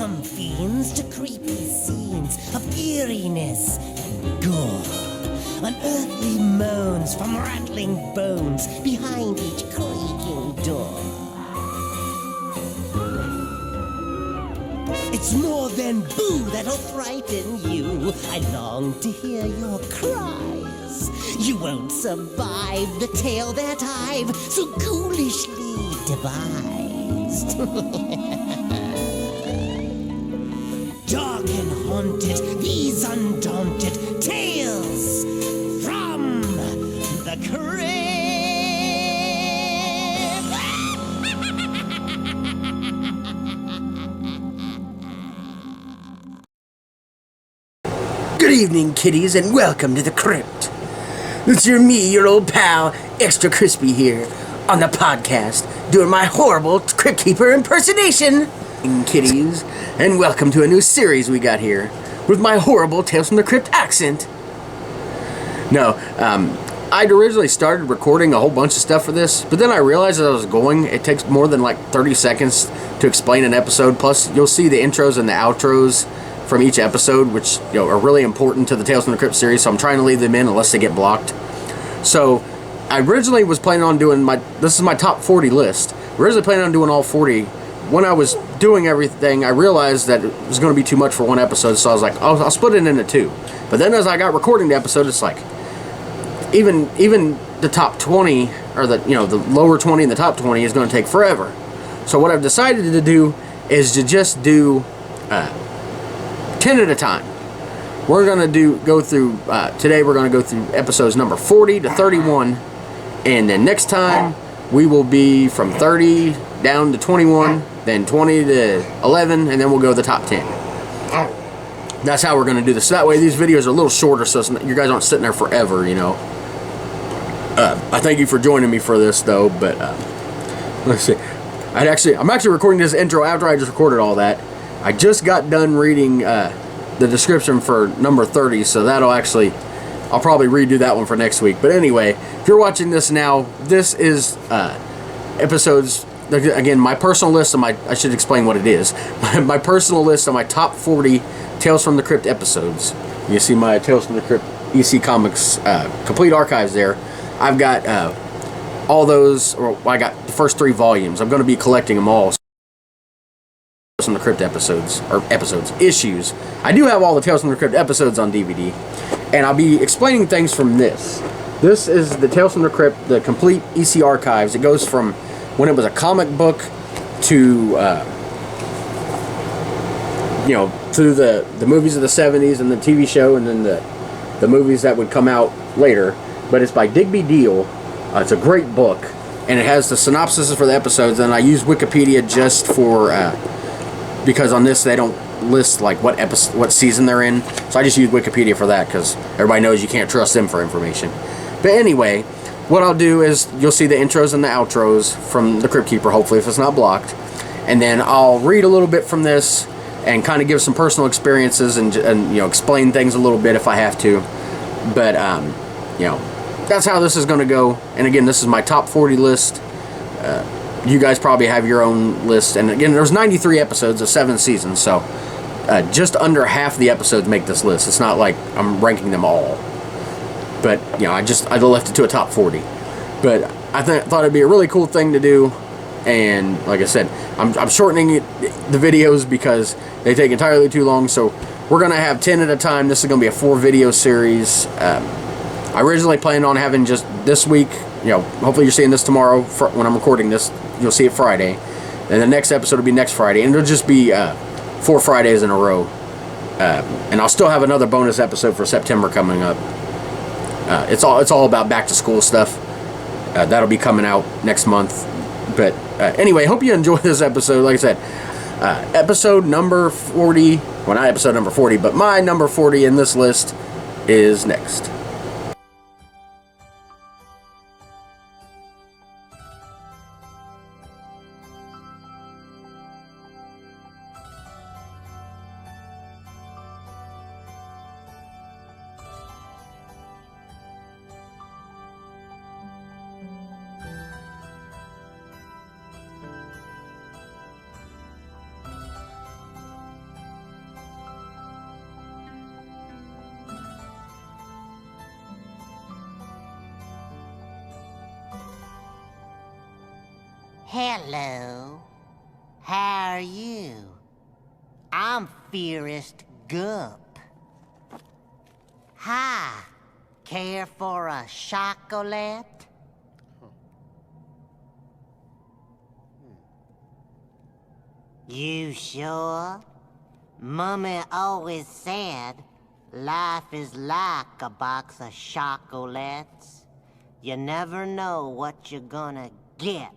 From fiends to creepy scenes of eeriness and gore. Unearthly moans from rattling bones behind each creaking door. It's more than boo that'll frighten you. I long to hear your cries. You won't survive the tale that I've so ghoulishly devised. Dark and haunted, these undaunted tales from the Crypt. Good evening, kiddies, and welcome to the Crypt. It's your old pal, Extra Crispy here, on the podcast, doing my horrible Crypt Keeper impersonation. Kiddies, and welcome to a new series we got here, with my horrible Tales from the Crypt accent. I'd originally started recording a whole bunch of stuff for this, but then I realized as I was going, it takes more than like 30 seconds to explain an episode, plus you'll see the intros and the outros from each episode, which are really important to the Tales from the Crypt series, so I'm trying to leave them in unless they get blocked. So I originally was planning on doing this is my top 40 list. Originally planning on doing all 40. When I was doing everything, I realized that it was going to be too much for one episode, so I was like, I'll split it into two. But then as I got recording the episode, it's like, even the top 20, or the lower 20 and the top 20 is going to take forever. So what I've decided to do is to just do 10 at a time. We're going to go through, today we're going to go through episodes number 40 to 31, and then next time we will be from 30 down to 21, then 20 to 11, and then we'll go to the top 10. That's how we're going to do this. So that way these videos are a little shorter, so you guys aren't sitting there forever, I thank you for joining me for this, though, but let's see. I'm actually recording this intro after I just recorded all that. I just got done reading the description for number 30, so I'll probably redo that one for next week. But anyway, if you're watching this now, this is episodes, again, my personal list of I should explain what it is. My personal list of my top 40 Tales from the Crypt episodes. You see my Tales from the Crypt EC Comics complete archives there. I've got all those, I got the first 3 volumes. I'm going to be collecting them all. From the Crypt issues. I do have all the Tales from the Crypt episodes on DVD, and I'll be explaining things from this. This is the Tales from the Crypt, the complete EC archives. It goes from when it was a comic book to through the movies of the 70s and the TV show, and then the movies that would come out later. But it's by Digby Deal. It's a great book, and it has the synopsises for the episodes, and I use Wikipedia just for because on this they don't list like what season they're in, so I just use Wikipedia for that because everybody knows you can't trust them for information. But anyway, what I'll do is you'll see the intros and the outros from the Crypt Keeper, hopefully, if it's not blocked, and then I'll read a little bit from this and kind of give some personal experiences and explain things a little bit if I have to. But that's how this is going to go. And again, this is my top 40 list. You guys probably have your own list, and again, there's 93 episodes of 7 seasons, so just under half the episodes make this list. It's not like I'm ranking them all, but I left it to a top 40. But I thought it'd be a really cool thing to do, and like I said, I'm shortening the videos because they take entirely too long. So we're gonna have 10 at a time. This is gonna be a 4-video series. I originally planned on having just this week. Hopefully you're seeing this tomorrow when I'm recording this. You'll see it Friday. And the next episode will be next Friday. And it'll just be 4 Fridays in a row. And I'll still have another bonus episode for September coming up. It's all about back to school stuff. That'll be coming out next month. But anyway, hope you enjoy this episode. Like I said, episode number 40. Well, not episode number 40, but my number 40 in this list is next. Hello. How are you? I'm Fearest Gump. Hi. Care for a chocolate? You sure? Mummy always said life is like a box of chocolates. You never know what you're gonna get.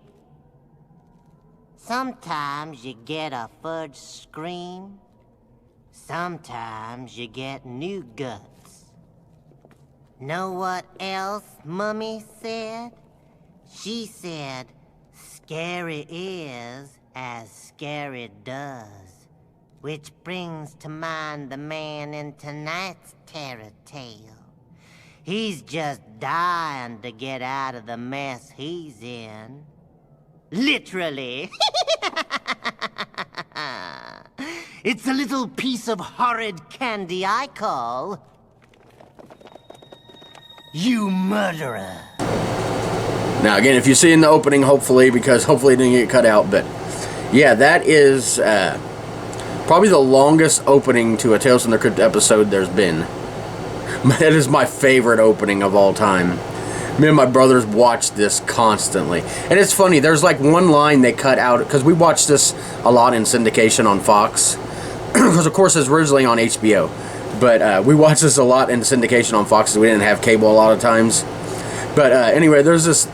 Sometimes you get a fudge scream. Sometimes you get new guts. Know what else Mummy said? She said, scary is as scary does. Which brings to mind the man in tonight's terror tale. He's just dying to get out of the mess he's in. Literally. It's a little piece of horrid candy I call... You Murderer. Now, again, if you see in the opening, hopefully it didn't get cut out, but yeah, that is probably the longest opening to a Tales from the Crypt episode there's been. That is my favorite opening of all time. Me and my brothers watch this constantly. And it's funny, there's like one line they cut out, because we watched this a lot in syndication on Fox, because of course it's originally on HBO. But we watched this a lot in syndication on Fox, because we didn't have cable a lot of times. But anyway, there's this,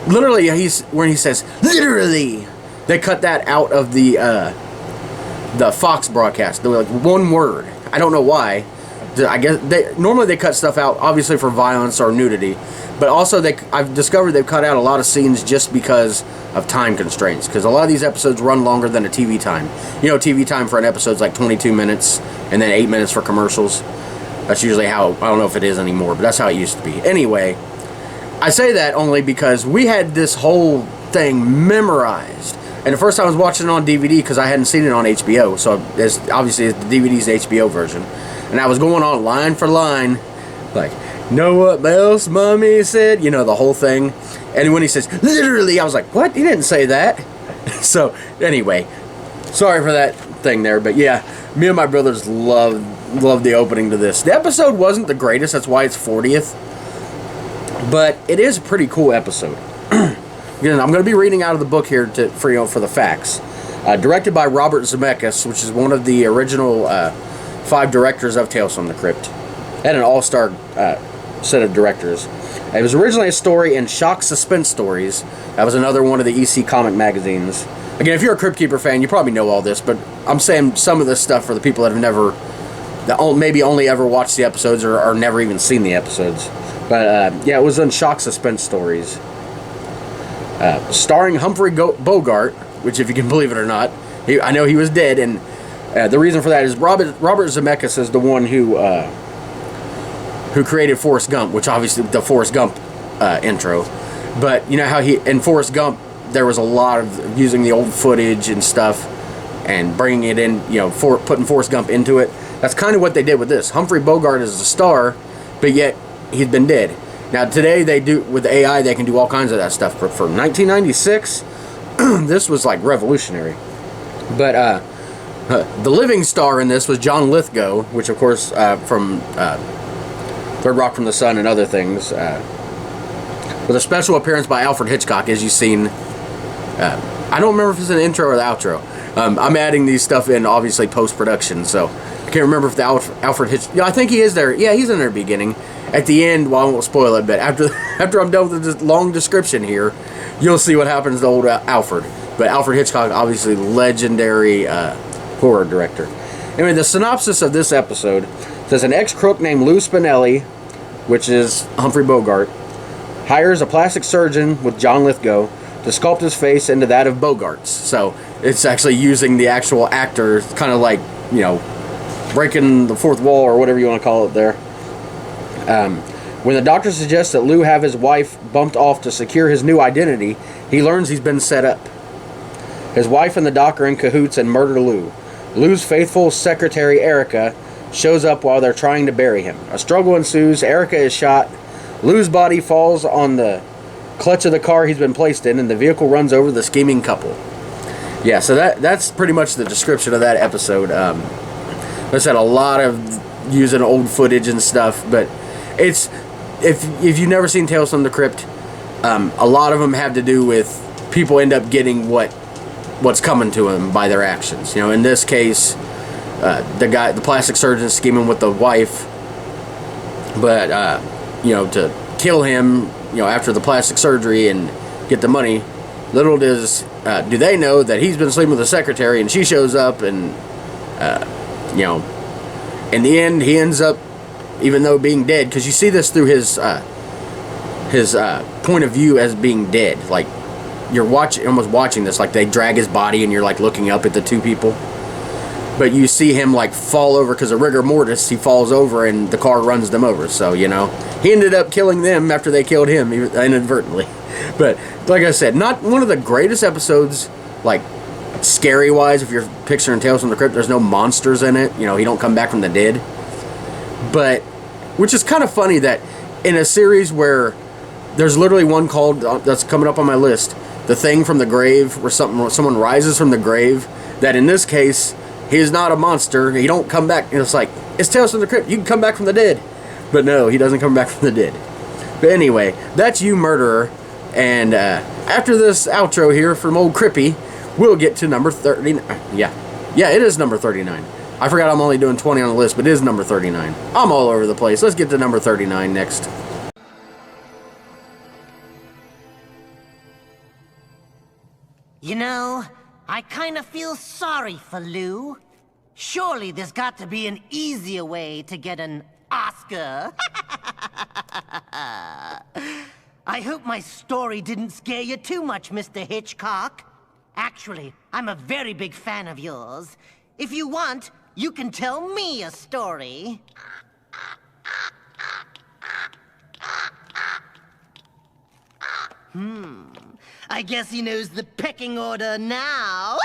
literally, when he says, literally, they cut that out of the Fox broadcast. They were like, one word. I don't know why. I guess normally they cut stuff out, obviously for violence or nudity, but also I've discovered they've cut out a lot of scenes just because of time constraints, because a lot of these episodes run longer than a TV time. You know, TV time for an episode is like 22 minutes, and then 8 minutes for commercials. That's usually how, I don't know if it is anymore, but that's how it used to be. Anyway, I say that only because we had this whole thing memorized. And the first time I was watching it on DVD, because I hadn't seen it on HBO, so obviously the DVD's the HBO version. And I was going on line for line, like, know what else Mummy said? You know, the whole thing. And when he says, literally, I was like, what? He didn't say that. So, anyway, sorry for that thing there. But yeah, me and my brothers loved the opening to this. The episode wasn't the greatest, that's why it's 40th. But it is a pretty cool episode. Again, I'm going to be reading out of the book here for the facts. Directed by Robert Zemeckis, which is one of the original 5 directors of Tales from the Crypt. And an all-star set of directors. It was originally a story in Shock Suspense Stories. That was another one of the EC comic magazines. Again, if you're a Crypt Keeper fan, you probably know all this, but I'm saying some of this stuff for the people that have maybe only ever watched the episodes or never even seen the episodes. But yeah, it was in Shock Suspense Stories. Starring Humphrey Bogart, which, if you can believe it or not, I know he was dead, and the reason for that is Robert Zemeckis is the one who created Forrest Gump, which obviously the Forrest Gump intro. But you know how in Forrest Gump there was a lot of using the old footage and stuff and bringing it in, you know, putting Forrest Gump into it. That's kind of what they did with this. Humphrey Bogart is the star, but yet he's been dead. Now today with AI they can do all kinds of that stuff. But for 1996, this was like revolutionary. But the living star in this was John Lithgow, which of course from Third Rock from the Sun and other things, with a special appearance by Alfred Hitchcock, as you've seen. I don't remember if it's an intro or the outro. I'm adding these stuff in, obviously, post-production, so I can't remember if the Alfred Hitchcock... Yeah, I think he is there. Yeah, he's in there beginning. At the end, well, I won't spoil it, but after I'm done with this long description here, you'll see what happens to old Alfred. But Alfred Hitchcock, obviously, legendary horror director. Anyway, the synopsis of this episode says an ex-crook named Lou Spinelli, which is Humphrey Bogart, hires a plastic surgeon with John Lithgow to sculpt his face into that of Bogart's. So it's actually using the actual actor, kind of like, you know, breaking the fourth wall or whatever you want to call it there. When the doctor suggests that Lou have his wife bumped off to secure his new identity, he learns he's been set up. His wife and the doc are in cahoots and murder Lou. Lou's faithful secretary, Erica, shows up while they're trying to bury him. A struggle ensues. Erica is shot. Lou's body falls on the clutch of the car he's been placed in, and the vehicle runs over the scheming couple. Yeah, so that's pretty much the description of that episode. I said a lot of using old footage and stuff, but it's if you've never seen Tales from the Crypt, a lot of them have to do with people end up getting what's coming to them by their actions. You know, in this case, the plastic surgeon scheming with the wife, but to kill him, after the plastic surgery and get the money. Little do they know that he's been sleeping with the secretary, and she shows up, and in the end he ends up, even though being dead, because you see this through his point of view as being dead. Like, you're almost watching this, like they drag his body and you're like looking up at the two people, but you see him like fall over because of rigor mortis. He falls over and the car runs them over. So he ended up killing them after they killed him inadvertently. But like I said, not one of the greatest episodes, like scary wise. If you're picturing Tales from the Crypt, there's no monsters in it. He don't come back from the dead. But which is kind of funny that in a series where there's literally one called that's coming up on my list, The Thing from the Grave, where someone rises from the grave. That in this case, he is not a monster. He don't come back. It's like, it's Tales from the Crypt. You can come back from the dead. But no, he doesn't come back from the dead. But anyway, that's You Murderer. And after this outro here from old Crippy, we'll get to number 39. Yeah, it is number 39. I forgot I'm only doing 20 on the list, but it is number 39. I'm all over the place. Let's get to number 39 next. I kind of feel sorry for Lou. Surely there's got to be an easier way to get an Oscar. I hope my story didn't scare you too much, Mr. Hitchcock. Actually, I'm a very big fan of yours. If you want, you can tell me a story. I guess he knows the pecking order now.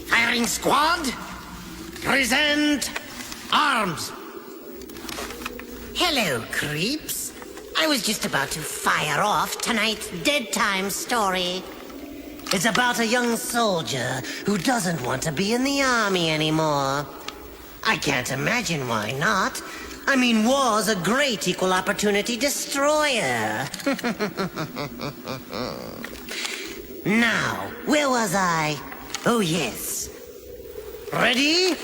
Firing squad, present arms. Hello, creeps. I was just about to fire off tonight's Dead Time story. It's about a young soldier who doesn't want to be in the army anymore. I can't imagine why not. I mean, war's a great equal opportunity destroyer. Now, where was I? Oh, yes. Ready?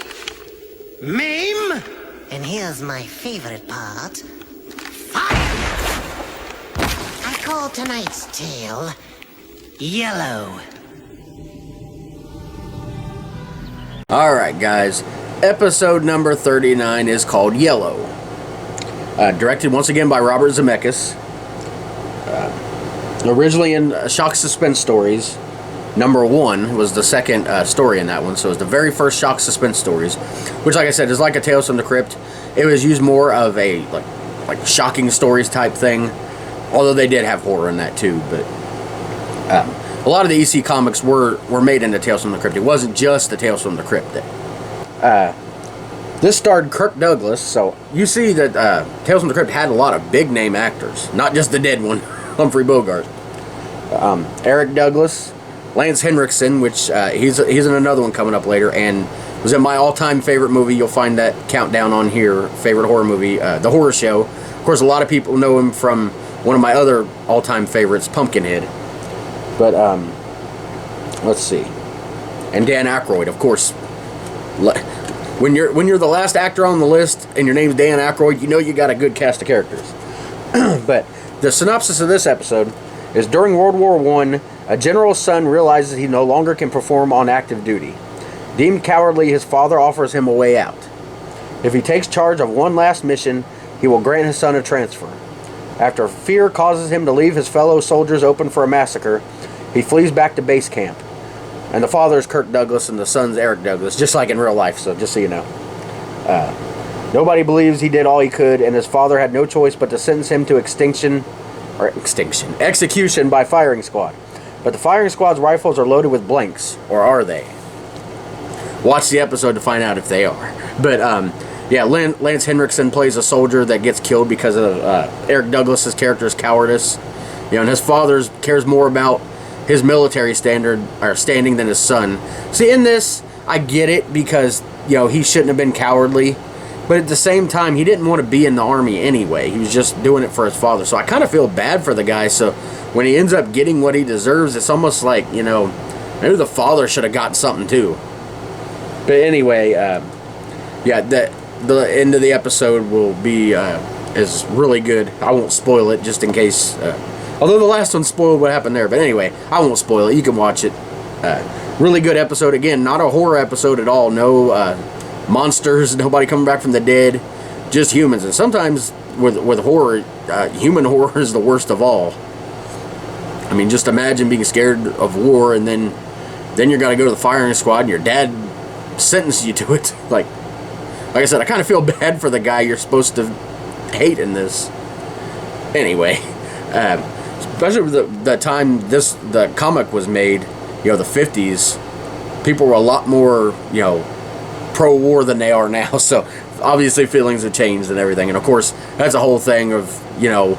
Maim? And here's my favorite part. Fire! I call tonight's tale Yellow. Alright, guys. Episode number 39 is called Yellow. Directed once again by Robert Zemeckis. Originally in Shock Suspense Stories. Number 1 was the second story in that one, so it was the very first Shock Suspense Stories, which, like I said, is like a Tales from the Crypt. It was used more of a like shocking stories type thing, although they did have horror in that too. But a lot of the EC comics were made into Tales from the Crypt. It wasn't just the Tales from the Crypt. This starred Kirk Douglas, so you see that Tales from the Crypt had a lot of big name actors, not just the dead one, Humphrey Bogart. Eric Douglas, Lance Henriksen, which he's in another one coming up later, and was in my all-time favorite movie. You'll find that countdown on here, favorite horror movie, The Horror Show. Of course, a lot of people know him from one of my other all-time favorites, Pumpkinhead. But let's see, and Dan Aykroyd, of course. When you're the last actor on the list and your name's Dan Aykroyd, you know you got a good cast of characters. But the synopsis of this episode is: during World War I, a general's son realizes he no longer can perform on active duty. Deemed cowardly, his father offers him a way out. If he takes charge of one last mission, he will grant his son a transfer. After fear causes him to leave his fellow soldiers open for a massacre, he flees back to base camp. And the father is Kirk Douglas and the son's Eric Douglas, just like in real life, so just so you know. Nobody believes he did all he could, and his father had no choice but to sentence him to execution by firing squad. but the firing squad's rifles are loaded with blanks, or are they? Watch the episode to find out if they are. But yeah, Lance Henriksen plays a soldier that gets killed because of Eric Douglas's character's cowardice. You know, and his father cares more about his military standing than his son. See, in this, I get it because, you know, he shouldn't have been cowardly. But at the same time, he didn't want to be in the army anyway. He was just doing it for his father. So I kind of feel bad for the guy. So when he ends up getting what he deserves, it's almost like, you know, maybe the father should have gotten something too. But anyway, yeah, the end of the episode will be is really good. I won't spoil it just in case. Although the last one spoiled what happened there. But anyway, I won't spoil it. You can watch it. Really good episode. Again, not a horror episode at all. No monsters, nobody coming back from the dead. Just humans. And sometimes with horror, human horror is the worst of all. I mean, just imagine being scared of war and then you got to go to the firing squad and your dad sentenced you to it. Like I said, I kind of feel bad for the guy you're supposed to hate in this. Anyway, especially with the time the comic was made, you know, the 50s, people were a lot more, you know, pro-war than they are now. So obviously feelings have changed and everything. And of course, that's a whole thing of, you know,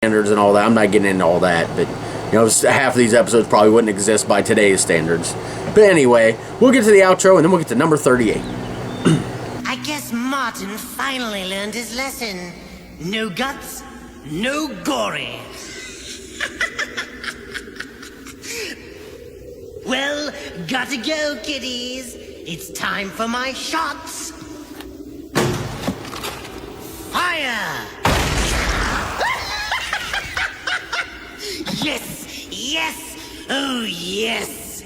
standards and all that. I'm not getting into all that, but you know, half of these episodes probably wouldn't exist by today's standards. But anyway, we'll get to the outro and then we'll get to number 38. I guess Martin finally learned his lesson. No guts, no gory. Well, gotta go, kiddies. It's time for my shots. Fire! Yes, yes, oh yes.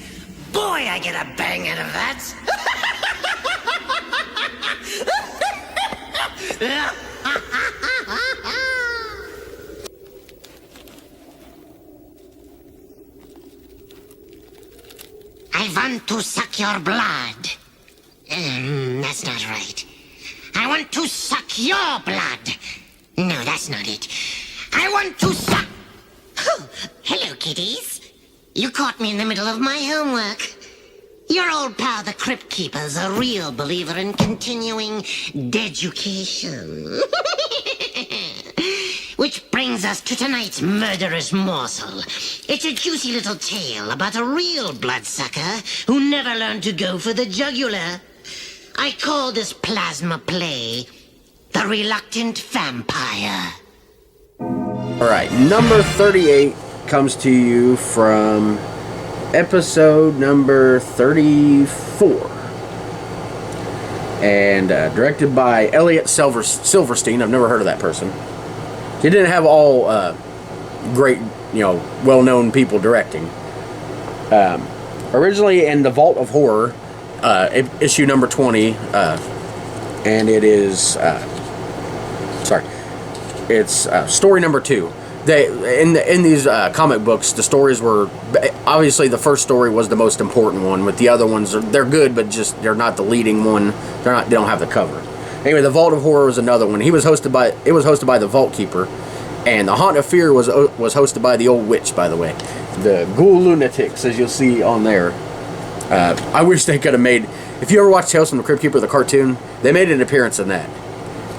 Boy, I get a bang out of that. I want to suck your blood. That's not right. I want to suck your blood. No, that's not it. I want to suck... Oh, hello, kiddies. You caught me in the middle of my homework. Your old pal, the Crypt Keeper's a real believer in continuing deducation. Which brings us to tonight's murderous morsel. It's a juicy little tale about a real bloodsucker who never learned to go for the jugular. I call this plasma play The Reluctant Vampire. Alright, number 38 comes to you from episode number 34. And directed by Elliot Silverstein. I've never heard of that person. He didn't have all great, you know, well-known people directing. Originally in the Vault of Horror, issue number 20, and it is, it's story number 2. In these comic books, the stories were, obviously the first story was the most important one. With the other ones, they're good, but just they're not the leading one. They don't have the cover. Anyway, the Vault of Horror was another one. It was hosted by the Vault Keeper, and the Haunt of Fear was hosted by the Old Witch, by the way, the Ghoul Lunatics, as you'll see on there. I wish they could have made. If you ever watched Tales from the Crypt Keeper, the cartoon, they made an appearance in that.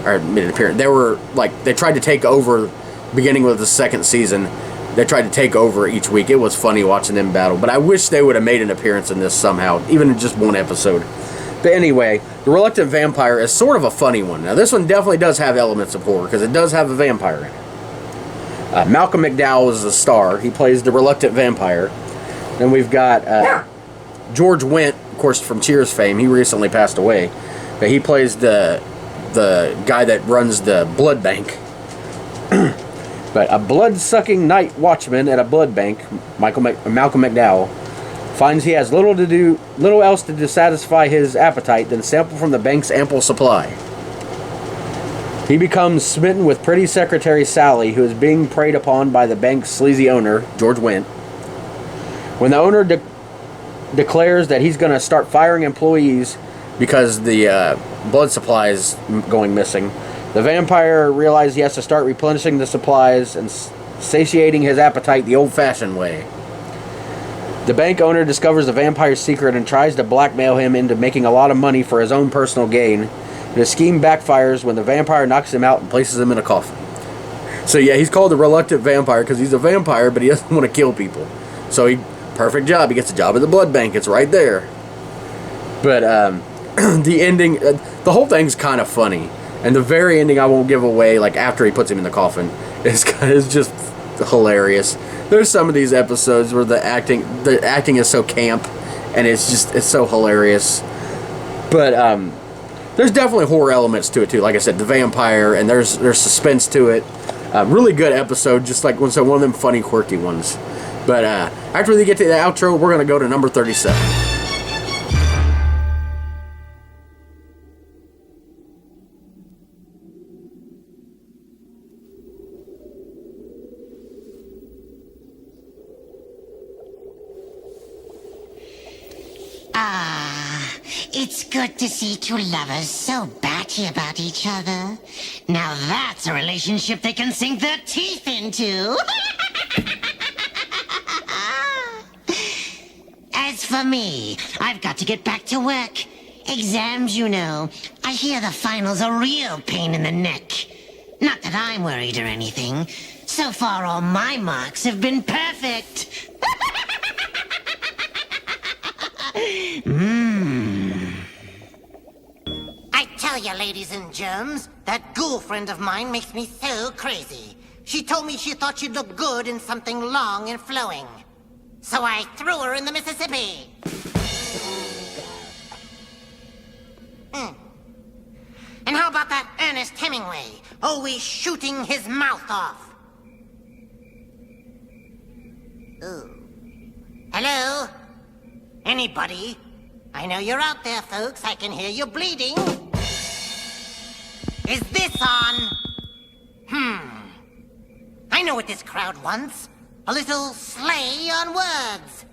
Or made an appearance. They were like they tried to take over, beginning with the second season. They tried to take over each week. It was funny watching them battle, but I wish they would have made an appearance in this somehow, even in just one episode. But anyway, The Reluctant Vampire is sort of a funny one. Now, this one definitely does have elements of horror, because it does have a vampire in it. Malcolm McDowell is the star. He plays the Reluctant Vampire. Then we've got George Wendt, of course, from Cheers fame. He recently passed away. But he plays the guy that runs the blood bank. But a blood-sucking night watchman at a blood bank, Malcolm McDowell, finds he has little else to do satisfy his appetite than sample from the bank's ample supply. He becomes smitten with pretty secretary Sally, who is being preyed upon by the bank's sleazy owner, George Wendt. When the owner declares that he's going to start firing employees because the blood supply is going missing, the vampire realizes he has to start replenishing the supplies and satiating his appetite the old-fashioned way. The bank owner discovers the vampire's secret and tries to blackmail him into making a lot of money for his own personal gain. The scheme backfires when the vampire knocks him out and places him in a coffin. So yeah, he's called the reluctant vampire because he's a vampire, but he doesn't want to kill people. So perfect job. He gets a job at the blood bank. It's right there. But the ending, the whole thing's kind of funny. And the very ending I won't give away, like after he puts him in the coffin, is just hilarious. There's some of these episodes where the acting is so camp, and it's so hilarious. But there's definitely horror elements to it too. Like I said, the vampire, and there's suspense to it. Really good episode, just like one of them funny, quirky ones. But after we get to the outro, we're gonna go to number 37. It's good to see two lovers so batty about each other. Now that's a relationship they can sink their teeth into. As for me, I've got to get back to work. Exams, you know. I hear the finals are a real pain in the neck. Not that I'm worried or anything. So far, all my marks have been perfect. I tell you, ladies and germs, that ghoul friend of mine makes me so crazy. She told me she thought she'd look good in something long and flowing. So I threw her in the Mississippi. And how about that Ernest Hemingway, always shooting his mouth off? Ooh. Hello? Anybody? I know you're out there, folks. I can hear you bleeding. Is this on? I know what this crowd wants. A little slay on words.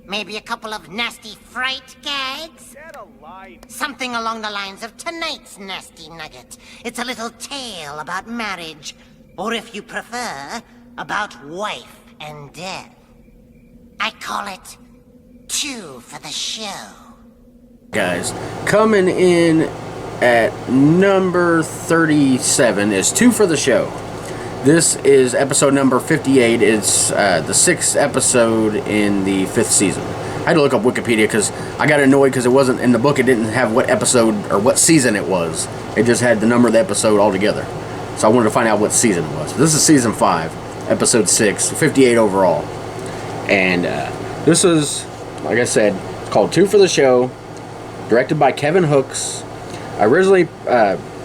Maybe a couple of nasty fright gags? Get a life. Something along the lines of tonight's nasty nugget. It's a little tale about marriage. Or if you prefer, about wife and death. I call it Two for the Show. Guys, coming in at number 37 is Two for the Show. This is episode number 58. It's the 6th episode in the 5th season. I had to look up Wikipedia because I got annoyed because it wasn't in the book. It didn't have what episode or what season it was. It just had the number of the episode altogether. So I wanted to find out what season it was. This is season 5, episode 6, 58 overall. And this is, like I said, it's called Two for the Show, directed by Kevin Hooks, originally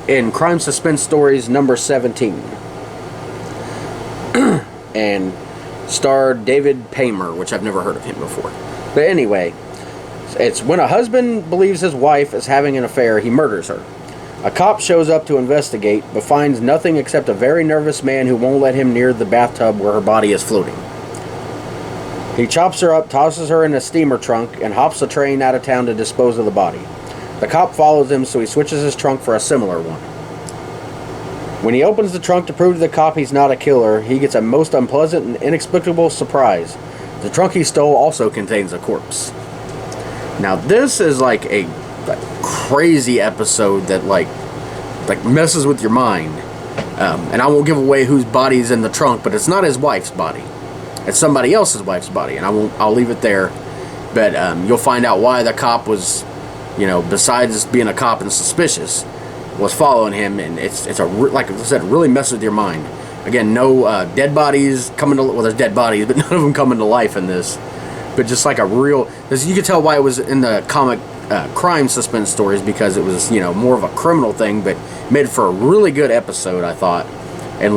in Crime Suspense Stories number 17. And starred David Paymer, which I've never heard of him before. But anyway, it's when a husband believes his wife is having an affair, he murders her. A cop shows up to investigate, but finds nothing except a very nervous man who won't let him near the bathtub where her body is floating. He chops her up, tosses her in a steamer trunk, and hops the train out of town to dispose of the body. The cop follows him, so he switches his trunk for a similar one. When he opens the trunk to prove to the cop he's not a killer, he gets a most unpleasant and inexplicable surprise. The trunk he stole also contains a corpse. Now this is like a crazy episode that like messes with your mind. And I won't give away whose body's in the trunk, but it's not his wife's body. It's somebody else's wife's body, and I'll leave it there. But you'll find out why the cop was, besides being a cop and suspicious, was following him, and it's like I said, really messes with your mind. Again, no dead bodies coming to, well, there's dead bodies, but none of them coming to life in this. But just like a real, you could tell why it was in the comic crime suspense stories, because it was, more of a criminal thing, but made for a really good episode, I thought. And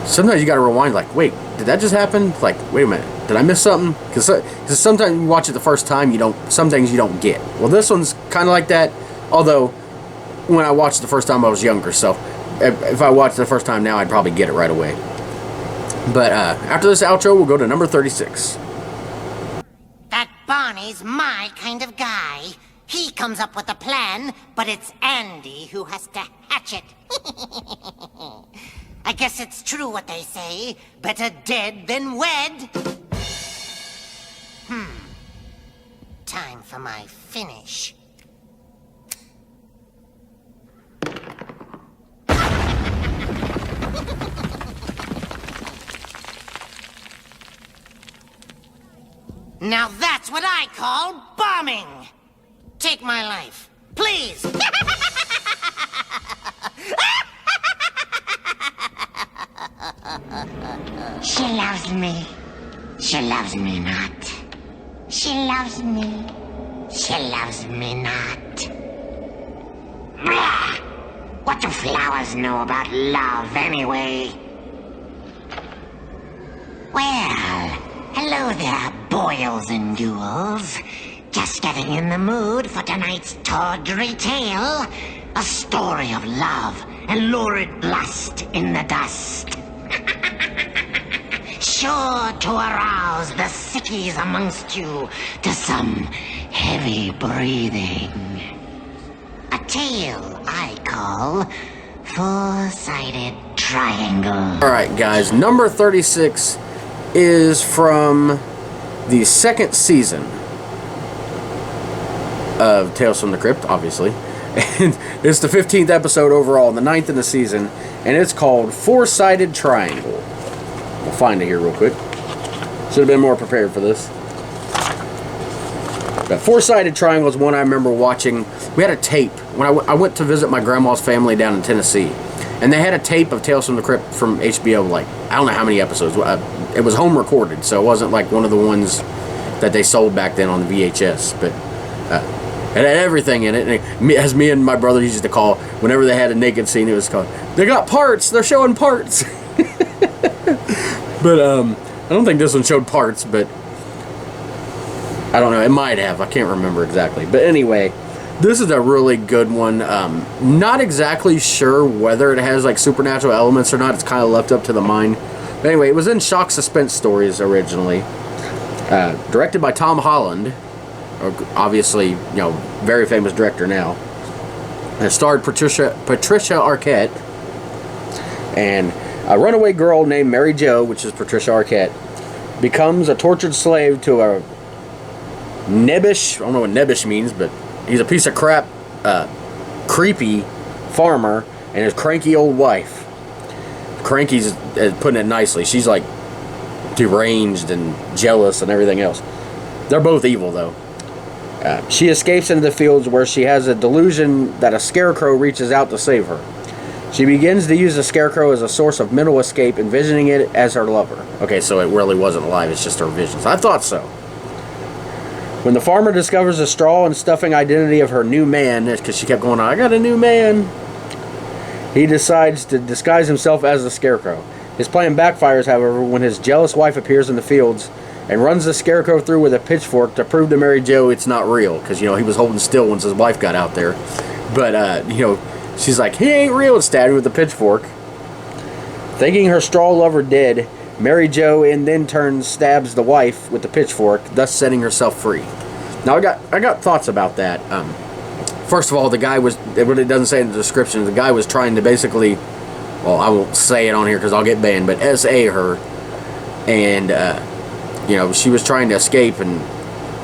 sometimes you got to rewind, wait, did that just happen? Wait a minute, did I miss something? Because sometimes you watch it the first time, some things you don't get. Well, this one's kind of like that, although when I watched it the first time I was younger, so if I watched it the first time now, I'd probably get it right away. But after this outro, we'll go to number 36. That Barney's my kind of guy. He comes up with a plan, but it's Andy who has to hatch it. I guess it's true what they say. Better dead than wed. Time for my finish. Now that's what I call bombing! Take my life, please! She loves me. She loves me not. She loves me. She loves me not. Blah! What do flowers know about love anyway? Well, hello there, boils and duels. Just getting in the mood for tonight's tawdry tale. A story of love and lurid lust in the dust. Sure to arouse the sickies amongst you to some heavy breathing. A tale I call Four-Sided Triangle. Alright, guys, number 36 is from the second season of Tales from the Crypt, obviously. And it's the 15th episode overall, the 9th in the season, and it's called Four-Sided Triangle. We'll find it here real quick. Should have been more prepared for this. But Four-Sided Triangle is one I remember watching. We had a tape when I went to visit my grandma's family down in Tennessee, and they had a tape of Tales from the Crypt from HBO. Like, I don't know how many episodes. It was home recorded, so it wasn't like one of the ones that they sold back then on the VHS. But it had everything in it. And as me and my brother used to call whenever they had a naked scene, it was called, "They got parts. They're showing parts." But I don't think this one showed parts, but I don't know. It might have. I can't remember exactly. But anyway, this is a really good one. Not exactly sure whether it has like supernatural elements or not. It's kind of left up to the mind. But anyway, it was in Shock Suspense Stories originally. Directed by Tom Holland. Obviously, you know, very famous director now. And it starred Patricia Arquette. And a runaway girl named Mary Jo, which is Patricia Arquette, becomes a tortured slave to a nebbish, I don't know what nebbish means, but he's a piece of crap, creepy farmer and his cranky old wife. Cranky's putting it nicely. She's like deranged and jealous and everything else. They're both evil, though. She escapes into the fields where she has a delusion that a scarecrow reaches out to save her. She begins to use the scarecrow as a source of mental escape, envisioning it as her lover. Okay, so it really wasn't alive, it's just her visions. I thought so. When the farmer discovers the straw and stuffing identity of her new man, because she kept going on, "I got a new man," he decides to disguise himself as the scarecrow. His plan backfires, however, when his jealous wife appears in the fields and runs the scarecrow through with a pitchfork to prove to Mary Jo it's not real, because, you know, he was holding still once his wife got out there. But, you know, she's like, "He ain't real," and stabbed him with the pitchfork. Thinking her straw lover dead, Mary Jo in then turn stabs the wife with the pitchfork, thus setting herself free. Now I got thoughts about that. First of all, the guy was, what it doesn't say in the description, the guy was trying to basically, well, I won't say it on here because I'll get banned, but SA her, and you know, she was trying to escape, and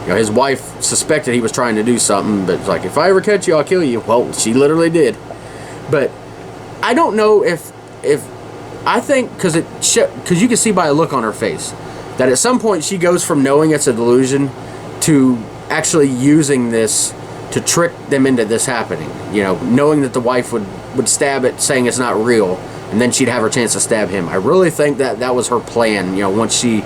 you know, his wife suspected he was trying to do something, but it's like, "If I ever catch you, I'll kill you." Well, she literally did. But I don't know if I think, because you can see by a look on her face that at some point she goes from knowing it's a delusion to actually using this to trick them into this happening. You know, knowing that the wife would stab it, saying it's not real, and then she'd have her chance to stab him. I really think that was her plan. You know, once she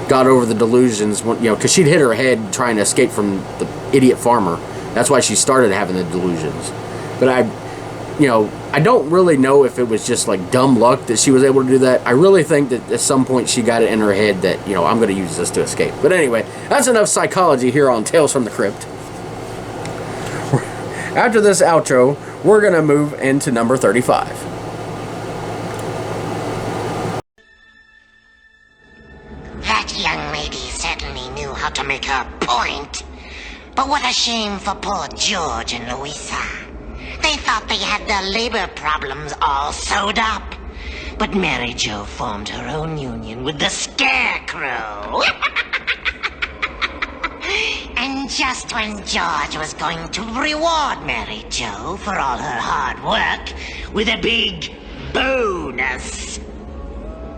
got over the delusions, you know, because she'd hit her head trying to escape from the idiot farmer. That's why she started having the delusions. But I don't really know if it was just like dumb luck that she was able to do that. I really think that at some point she got it in her head that, you know, I'm going to use this to escape. But anyway, that's enough psychology here on Tales from the Crypt. After this outro, we're going to move into number 35. That young lady certainly knew how to make her point. But what a shame for poor George and Louisa. They thought they had their labor problems all sewed up. But Mary Jo formed her own union with the Scarecrow. And just when George was going to reward Mary Jo for all her hard work with a big bonus.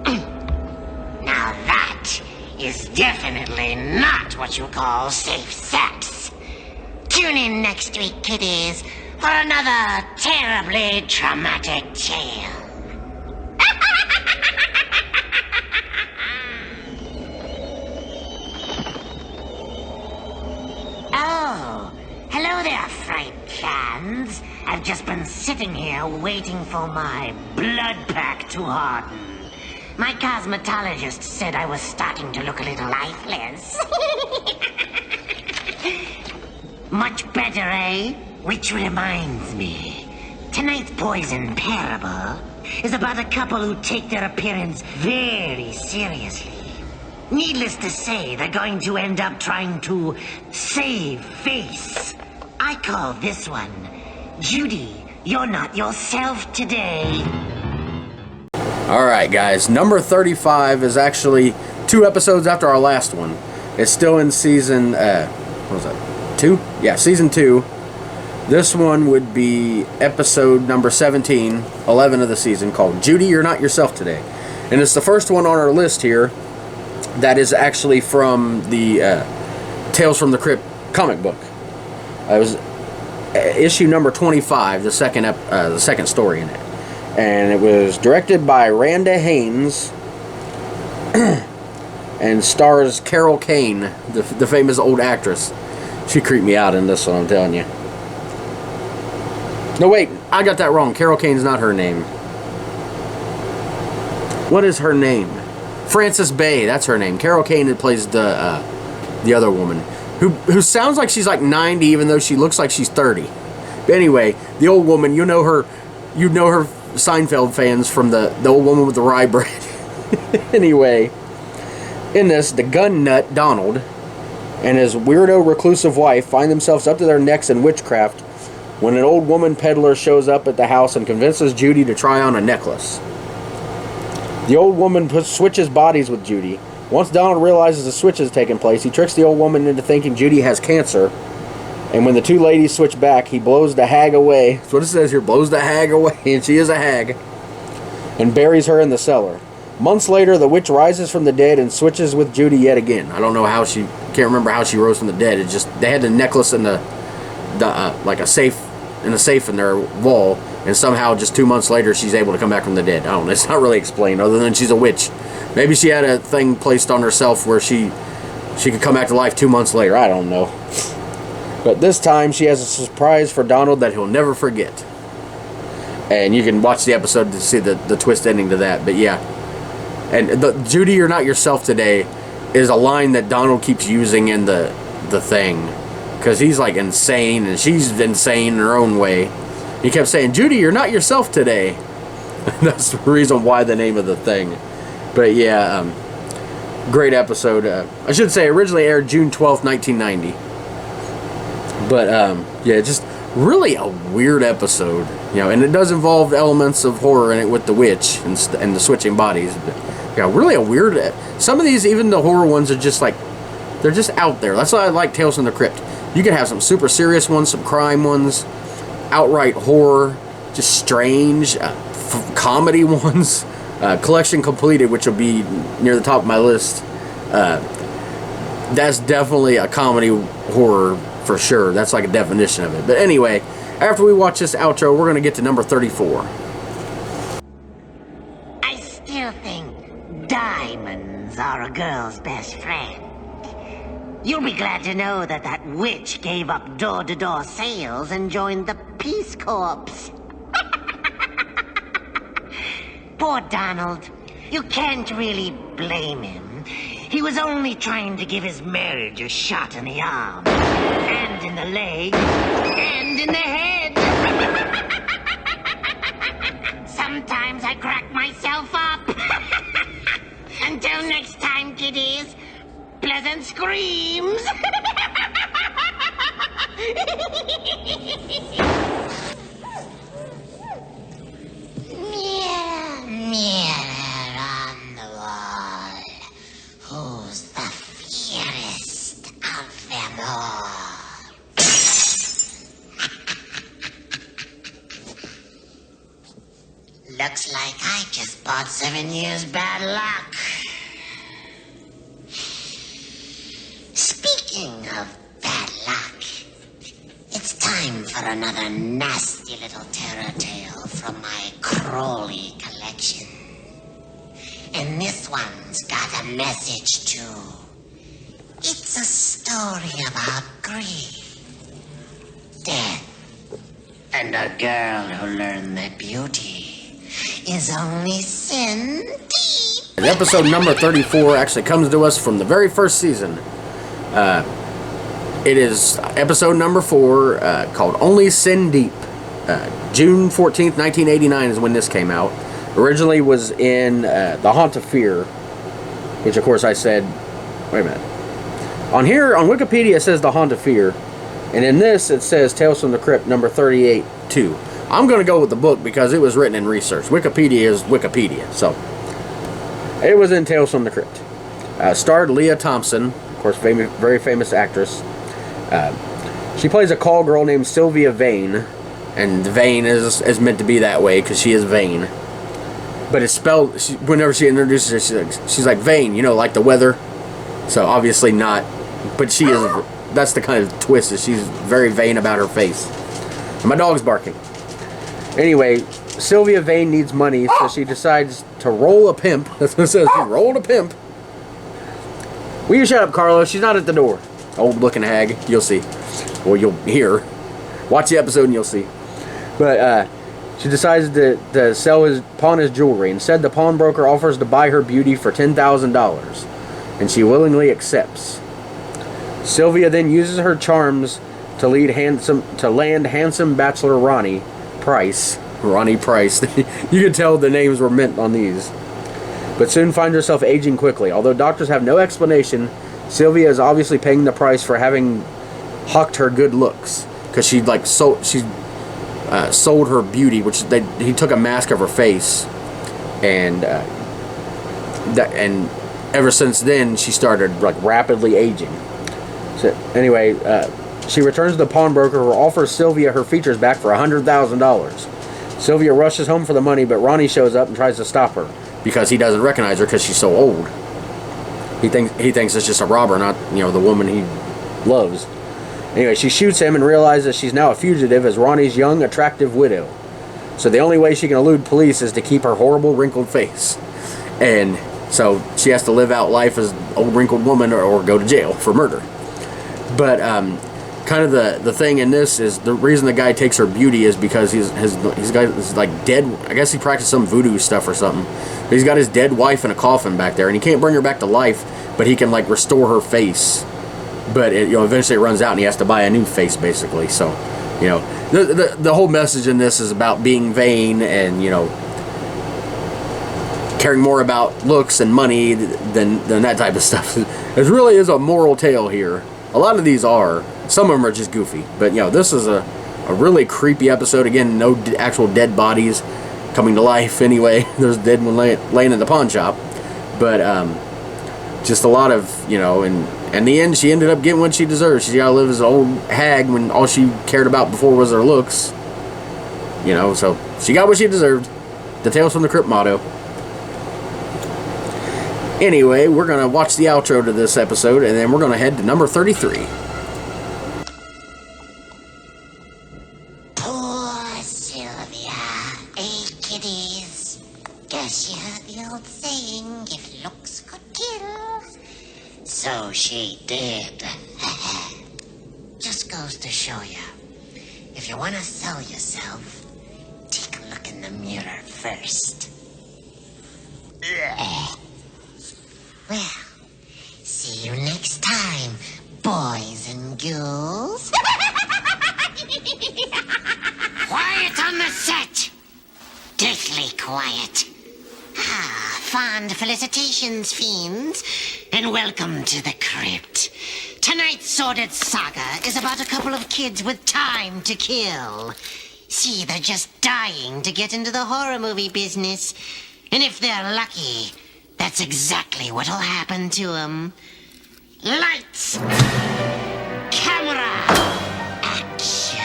Now that is definitely not what you call safe sex. Tune in next week, kiddies, for another terribly traumatic tale. Oh, hello there, Fright fans. I've just been sitting here waiting for my blood pack to harden. My cosmetologist said I was starting to look a little lifeless. Much better, eh? Which reminds me, tonight's poison parable is about a couple who take their appearance very seriously. Needless to say, they're going to end up trying to save face. I call this one, Judy, You're Not Yourself Today. Alright guys, number 35 is actually 2 episodes after our last one. It's still in season, what was that, 2? Yeah, season 2. This one would be episode number 17, 11 of the season, called Judy, You're Not Yourself Today. And it's the first one on our list here that is actually from the Tales from the Crypt comic book. It was issue number 25, the second story in it. And it was directed by Randa Haynes and stars Carol Kane, the famous old actress. She creeped me out in this one, I'm telling you. No, wait, I got that wrong. Carol Kane's not her name. What is her name? Frances Bay, that's her name. Carol Kane that plays the other woman, who sounds like she's like 90, even though she looks like she's 30. But anyway, the old woman, you know her Seinfeld fans from the old woman with the rye bread. Anyway, in this, the gun nut Donald and his weirdo reclusive wife find themselves up to their necks in witchcraft when an old woman peddler shows up at the house and convinces Judy to try on a necklace. The old woman switches bodies with Judy. Once Donald realizes the switch has taken place, he tricks the old woman into thinking Judy has cancer. And when the two ladies switch back, he blows the hag away. That's what it says here, blows the hag away, and she is a hag. And buries her in the cellar. Months later, the witch rises from the dead and switches with Judy yet again. I don't know how she, can't remember how she rose from the dead. It's just, they had the necklace in like a safe in their wall. And somehow, just 2 months later, she's able to come back from the dead. I don't know, it's not really explained, other than she's a witch. Maybe she had a thing placed on herself where she could come back to life 2 months later. I don't know. But this time, she has a surprise for Donald that he'll never forget. And you can watch the episode to see the twist ending to that. But yeah. And Judy, You're Not Yourself Today is a line that Donald keeps using in the thing. Because he's like insane, and she's insane in her own way. He kept saying, Judy, you're not yourself today. That's the reason why the name of the thing. But yeah, great episode. I should say originally aired June 12th, 1990. But yeah, just really a weird episode. You know, and it does involve elements of horror in it with the witch and the switching bodies. But, yeah, really a weird. Some of these, even the horror ones, are just like, they're just out there. That's why I like Tales from the Crypt. You can have some super serious ones, some crime ones, outright horror, just strange, comedy ones. Collection completed, which will be near the top of my list. That's definitely a comedy horror for sure. That's like a definition of it. But anyway, after we watch this outro, we're going to get to number 34. I still think diamonds are a girl's best friend. You'll be glad to know that that witch gave up door-to-door sales and joined the Peace Corps. Poor Donald. You can't really blame him. He was only trying to give his marriage a shot in the arm, and in the leg, and in the head. Sometimes I crack myself up. Until next time, kiddies. Pleasant screams. Meow, meow. Looks like I just bought 7 years bad luck. Speaking of bad luck, it's time for another nasty little terror tale from my Crowley collection. And this one's got a message too. It's a story about grief, death, and a girl who learned that beauty is only sin deep. And episode number 34 actually comes to us from the very first season. It is episode number 4, called Only Sin Deep. June 14th, 1989 is when this came out. Originally was in The Haunt of Fear, which of course I said, wait a minute. On here, on Wikipedia, it says The Haunt of Fear. And in this, it says Tales from the Crypt number 38-2. I'm going to go with the book because it was written in research. Wikipedia is Wikipedia, so. It was in Tales from the Crypt. Starred Leah Thompson, of course, very famous actress. She plays a call girl named Sylvia Vane. And Vane is meant to be that way because she is vain. But it's spelled, whenever she introduces her, she's like Vane, you know, like the weather. So obviously not. But she is, that's the kind of twist, is she's very vain about her face. And my dog's barking. Anyway, Sylvia Vane needs money, so she decides to roll a pimp. That's what it says, she rolled a pimp. Will you shut up, Carlos? She's not at the door. Old looking hag, you'll see. Or you'll hear. Watch the episode and you'll see. But she decides to pawn his jewelry. Instead, the pawnbroker offers to buy her beauty for $10,000. And she willingly accepts. Sylvia then uses her charms to land handsome bachelor Ronnie Price. Ronnie Price. You can tell the names were meant on these. But soon finds herself aging quickly. Although doctors have no explanation, Sylvia is obviously paying the price for having hucked her good looks. Because she sold her beauty, which he took a mask of her face, and ever since then she started like rapidly aging. So anyway, she returns to the pawnbroker, who offers Sylvia her features back for $100,000. Sylvia rushes home for the money, but Ronnie shows up and tries to stop her because he doesn't recognize her because she's so old. He thinks it's just a robber, not, you know, the woman he loves. Anyway, she shoots him and realizes she's now a fugitive as Ronnie's young, attractive widow. So the only way she can elude police is to keep her horrible, wrinkled face. And so she has to live out life as an old, wrinkled woman or go to jail for murder. But kind of the thing in this is the reason the guy takes her beauty is because he's like dead. I guess he practiced some voodoo stuff or something. But he's got his dead wife in a coffin back there, and he can't bring her back to life, but he can like restore her face. But eventually it runs out and he has to buy a new face, basically. So, the whole message in this is about being vain and, caring more about looks and money than that type of stuff. It really is a moral tale here. A lot of these are. Some of them are just goofy. But, this is a really creepy episode. Again, no actual dead bodies coming to life anyway. There's a dead one laying in the pawn shop. But just a lot of, and in the end, she ended up getting what she deserved. She got to live as an old hag when all she cared about before was her looks. So she got what she deserved. The Tales from the Crypt motto. Anyway, we're going to watch the outro to this episode, and then we're going to head to number 33. Poor Sylvia. Hey, kiddies. Guess you heard the old saying, if looks could kill. So she did. Just goes to show you, if you want to sell yourself, take a look in the mirror first. Well, see you next time, boys and girls. Quiet on the set. Deathly quiet. Fond felicitations, fiends, and welcome to the Crypt. Tonight's sordid saga is about a couple of kids with time to kill. See, they're just dying to get into the horror movie business. And if they're lucky, that's exactly what'll happen to them. Lights! Camera! Action!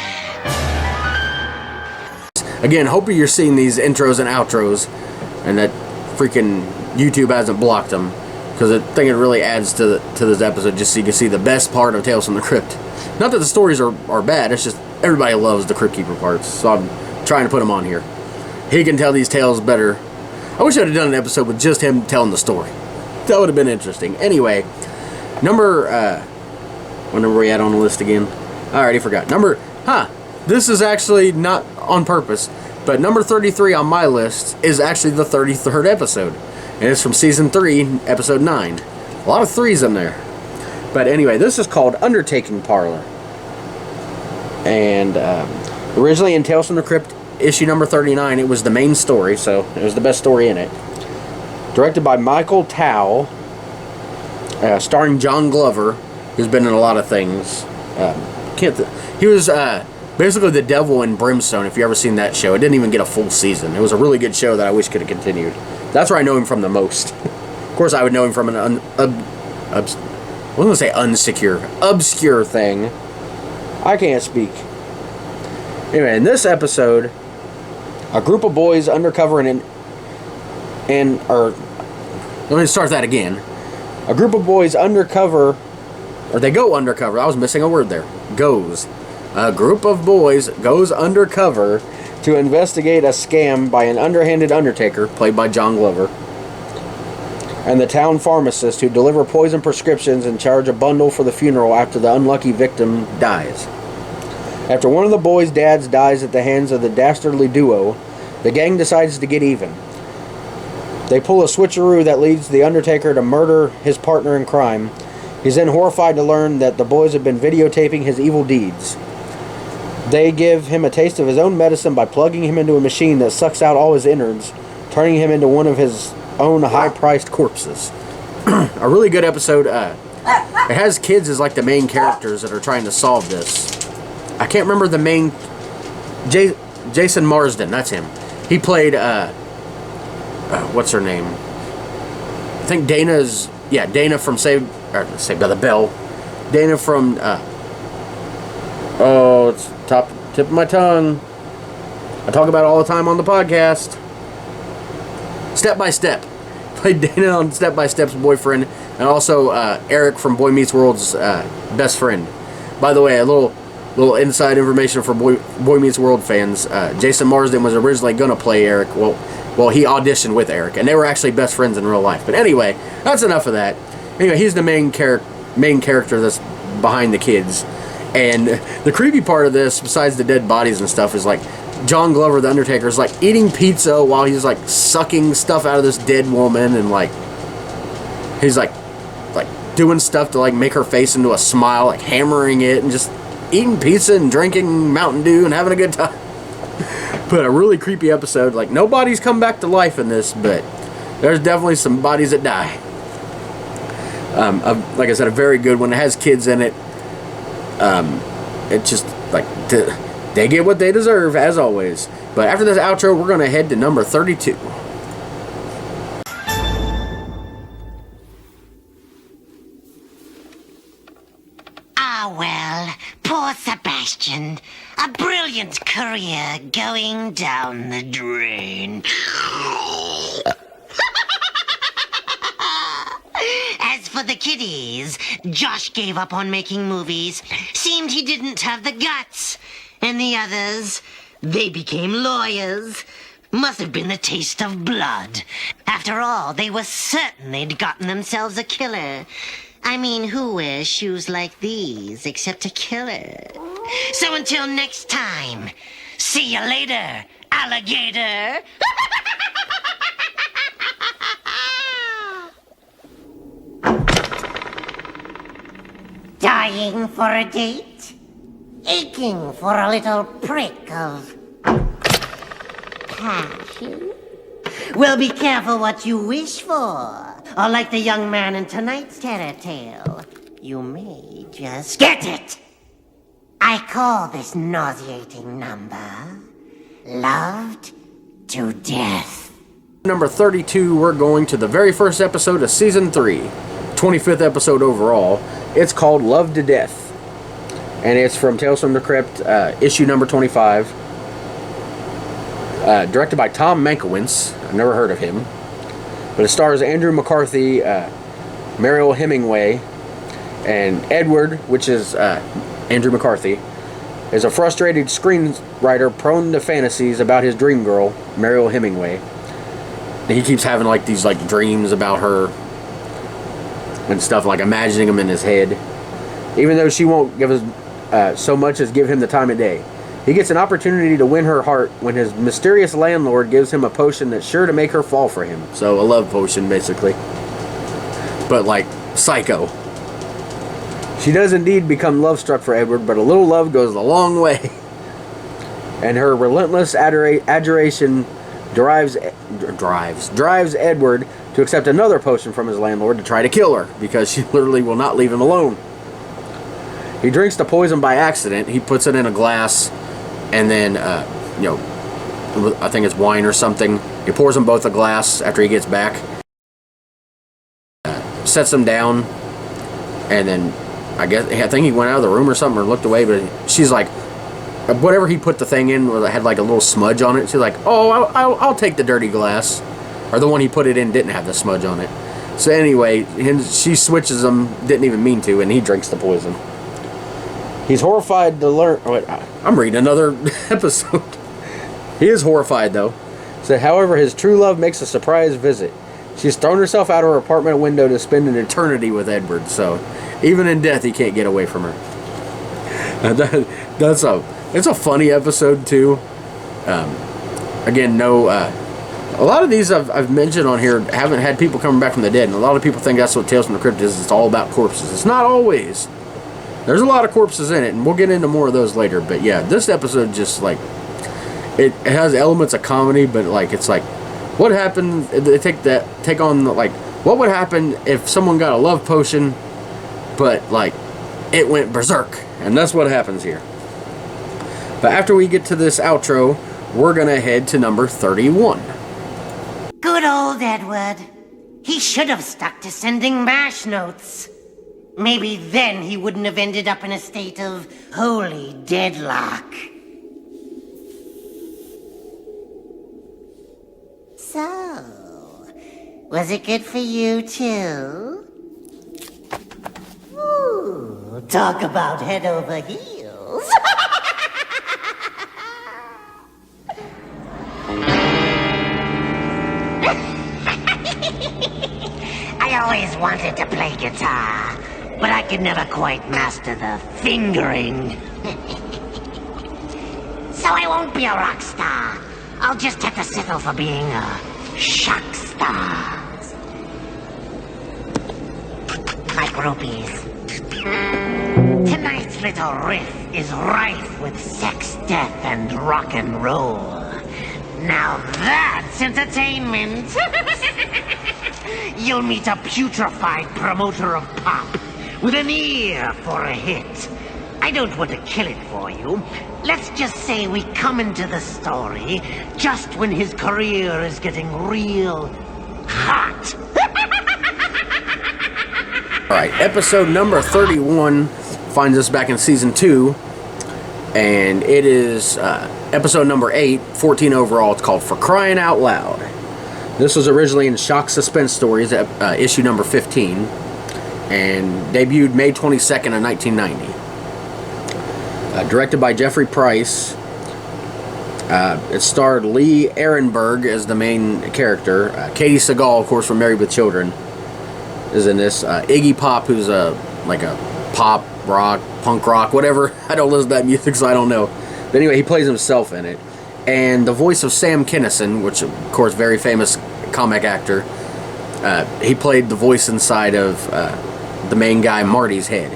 Again, hoping you're seeing these intros and outros, and that freaking YouTube hasn't blocked them, because I think it really adds to this episode, just so you can see the best part of Tales from the Crypt. Not that the stories are bad, it's just everybody loves the Crypt Keeper parts, so I'm trying to put them on here. He can tell these tales better. I wish I'd have done an episode with just him telling the story. That would have been interesting. Anyway, what number are we at on the list again? I already forgot. This is actually not on purpose, but number 33 on my list is actually the 33rd episode. And it's from Season 3, Episode 9. A lot of threes in there. But anyway, this is called Undertaking Parlor. And originally in Tales from the Crypt, issue number 39, it was the main story, so it was the best story in it. Directed by Michael Tao, starring John Glover, who's been in a lot of things. He was basically the devil in Brimstone, if you ever seen that show. It didn't even get a full season. It was a really good show that I wish could have continued. That's where I know him from the most. Of course, I would know him from an obscure thing. I can't speak. Anyway, in this episode, a group of boys undercover let me start that again. A group of boys they go undercover. I was missing a word there. A group of boys goes undercover to investigate a scam by an underhanded undertaker, played by John Glover, and the town pharmacist who deliver poison prescriptions and charge a bundle for the funeral after the unlucky victim dies. After one of the boys' dads dies at the hands of the dastardly duo, the gang decides to get even. They pull a switcheroo that leads the Undertaker to murder his partner in crime. He's then horrified to learn that the boys have been videotaping his evil deeds. They give him a taste of his own medicine by plugging him into a machine that sucks out all his innards, turning him into one of his own high-priced corpses. A really good episode. It has kids as like the main characters that are trying to solve this. I can't remember the main... Jason Marsden, that's him. He played, what's her name? I think Dana from Saved by the Bell. Dana from, it's tip of my tongue. I talk about it all the time on the podcast. Step by Step. Played Dana on Step by Step's boyfriend, and also Eric from Boy Meets World's best friend. By the way, a little inside information for Boy Meets World fans. Jason Marsden was originally going to play Eric. Well, he auditioned with Eric, and they were actually best friends in real life. But anyway, that's enough of that. Anyway, he's the main character that's behind the kids. And the creepy part of this, besides the dead bodies and stuff, is like John Glover, the Undertaker, is like eating pizza while he's like sucking stuff out of this dead woman, and like he's like doing stuff to like make her face into a smile, like hammering it, and just eating pizza and drinking Mountain Dew and having a good time. But a really creepy episode. Like, nobody's come back to life in this, but there's definitely some bodies that die. Like I said, a very good one. It has kids in it. It's just like they get what they deserve, as always. But after this outro, we're going to head to number 32. Ah, well, poor Sebastian. A brilliant career going down the drain. As for the kiddies, Josh gave up on making movies. Seemed he didn't have the guts. And the others, they became lawyers. Must have been the taste of blood. After all, they were certain they'd gotten themselves a killer. I mean, who wears shoes like these except a killer? So until next time, see you later, alligator. Dying for a date? Aching for a little prick of passion? Well, be careful what you wish for. Or like the young man in tonight's terror tale, you may just get it. I call this nauseating number Loved to Death. Number 32, we're going to the very first episode of Season 3. 25th episode overall. It's called Loved to Death. And it's from Tales from the Crypt, issue number 25. Directed by Tom Mankiewicz. I've never heard of him. But it stars Andrew McCarthy, Mariel Hemingway, and Edward, which is Andrew McCarthy, is a frustrated screenwriter prone to fantasies about his dream girl, Mariel Hemingway. And he keeps having like these like dreams about her and stuff, like imagining them in his head. Even though she won't give us so much as give him the time of day. He gets an opportunity to win her heart when his mysterious landlord gives him a potion that's sure to make her fall for him. So a love potion, basically. But like psycho. She does indeed become love-struck for Edward, but a little love goes a long way. And her relentless adoration drives Edward to accept another potion from his landlord to try to kill her, because she literally will not leave him alone. He drinks the poison by accident. He puts it in a glass, and then, I think it's wine or something. He pours them both a glass after he gets back. Sets them down, and then I think he went out of the room or something, or looked away, but she's like, whatever he put the thing in had like a little smudge on it. She's like, oh, I'll take the dirty glass. Or the one he put it in didn't have the smudge on it. So anyway, she switches them, didn't even mean to, and he drinks the poison. He's horrified to learn... Oh, wait, I'm reading another episode. He is horrified, though. So, however, his true love makes a surprise visit. She's thrown herself out of her apartment window to spend an eternity with Edward. So, even in death, he can't get away from her. It's a funny episode, too. Again, no... a lot of these I've mentioned on here haven't had people coming back from the dead. And a lot of people think that's what Tales from the Crypt is. It's all about corpses. It's not always. There's a lot of corpses in it, and we'll get into more of those later. But yeah, this episode just like it has elements of comedy, but like it's like what happened? They take on like what would happen if someone got a love potion, but like it went berserk, and that's what happens here. But after we get to this outro, we're gonna head to number 31. Good old Edward. He should have stuck to sending MASH notes. Maybe then he wouldn't have ended up in a state of holy deadlock. So, was it good for you too? Ooh, talk about head over heels. I always wanted to play guitar, but I could never quite master the fingering. So I won't be a rock star. I'll just have to settle for being a shock star. My groupies. Tonight's little riff is rife with sex, death, and rock and roll. Now that's entertainment. You'll meet a putrefied promoter of pop with an ear for a hit. I don't want to kill it for you. Let's just say we come into the story just when his career is getting real hot. Alright, episode number 31 finds us back in season 2. And it is episode number 8, 14 overall. It's called For Crying Out Loud. This was originally in Shock Suspense Stories, issue number 15, and debuted May 22nd of 1990. Directed by Jeffrey Price. It starred Lee Ehrenberg as the main character. Katie Seagal, of course, from Married with Children, is in this. Iggy Pop, who's like a pop, rock, punk rock, whatever. I don't listen to that music, so I don't know. But anyway, he plays himself in it. And the voice of Sam Kinison, which, of course, very famous comic actor, he played the voice inside of the main guy, Marty's head.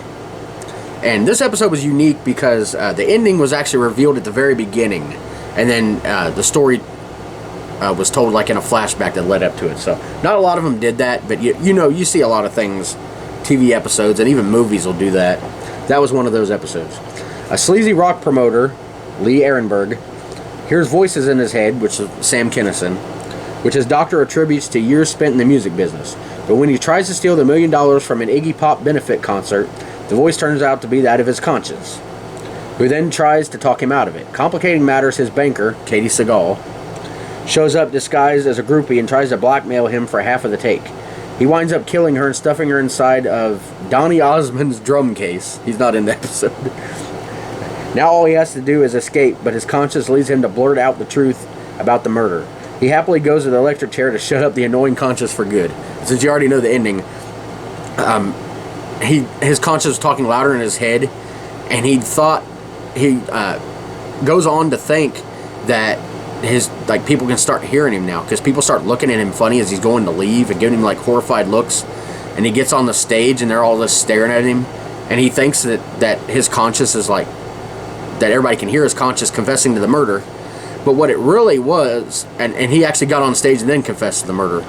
And this episode was unique because the ending was actually revealed at the very beginning. And then the story was told like in a flashback that led up to it. So not a lot of them did that, but you see a lot of things, TV episodes, and even movies will do that. That was one of those episodes. A sleazy rock promoter, Lee Ehrenberg, hears voices in his head, which is Sam Kinison, which his doctor attributes to years spent in the music business. But when he tries to steal the $1 million from an Iggy Pop benefit concert, the voice turns out to be that of his conscience, who then tries to talk him out of it. Complicating matters, his banker, Katie Seagal, shows up disguised as a groupie and tries to blackmail him for half of the take. He winds up killing her and stuffing her inside of Donny Osmond's drum case. He's not in the episode. Now all he has to do is escape, but his conscience leads him to blurt out the truth about the murder. He happily goes to the electric chair to shut up the annoying conscience for good. Since you already know the ending, his conscience was talking louder in his head, and he goes on to think that people can start hearing him now, because people start looking at him funny as he's going to leave and giving him like horrified looks. And he gets on the stage and they're all just staring at him, and he thinks that his conscience is like, that everybody can hear his conscience confessing to the murder. But what it really was, and he actually got on stage and then confessed to the murder,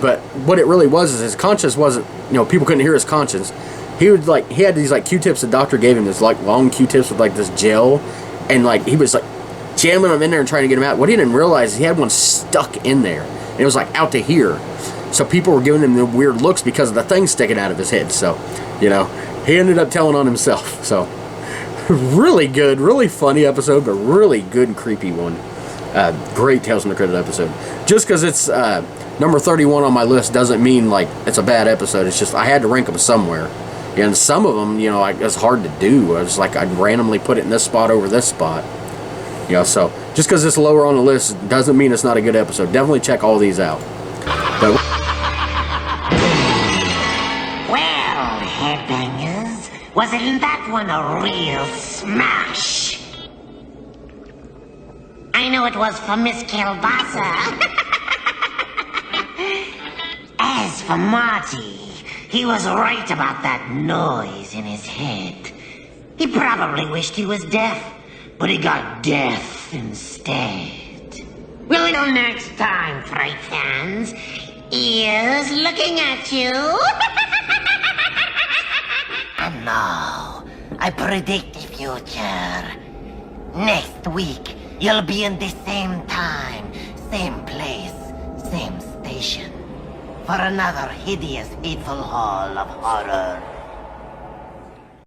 but what it really was is his conscience wasn't, people couldn't hear his conscience. He had these like Q-tips the doctor gave him, this like long Q-tips with like this gel, and like he was like jamming them in there and trying to get him out. What he didn't realize is he had one stuck in there, and it was like out to here. So people were giving him the weird looks because of the thing sticking out of his head. So, he ended up telling on himself. So, really good, really funny episode, but really good and creepy one. Great Tales from the Crypt episode. Just because it's number 31 on my list doesn't mean like it's a bad episode. It's just I had to rank them somewhere. And some of them, it's hard to do. I was like, I'd randomly put it in this spot over this spot. So just because it's lower on the list doesn't mean it's not a good episode. Definitely check all these out. But well, headbangers, wasn't that one a real smash? I know it was for Miss Kielbasa. As for Marty, he was right about that noise in his head. He probably wished he was deaf, but he got deaf instead. Well, until next time, Fright fans, ears looking at you. And now, I predict the future. Next week, you'll be in the same time, same place, same station, for another hideous, hateful haul of horror.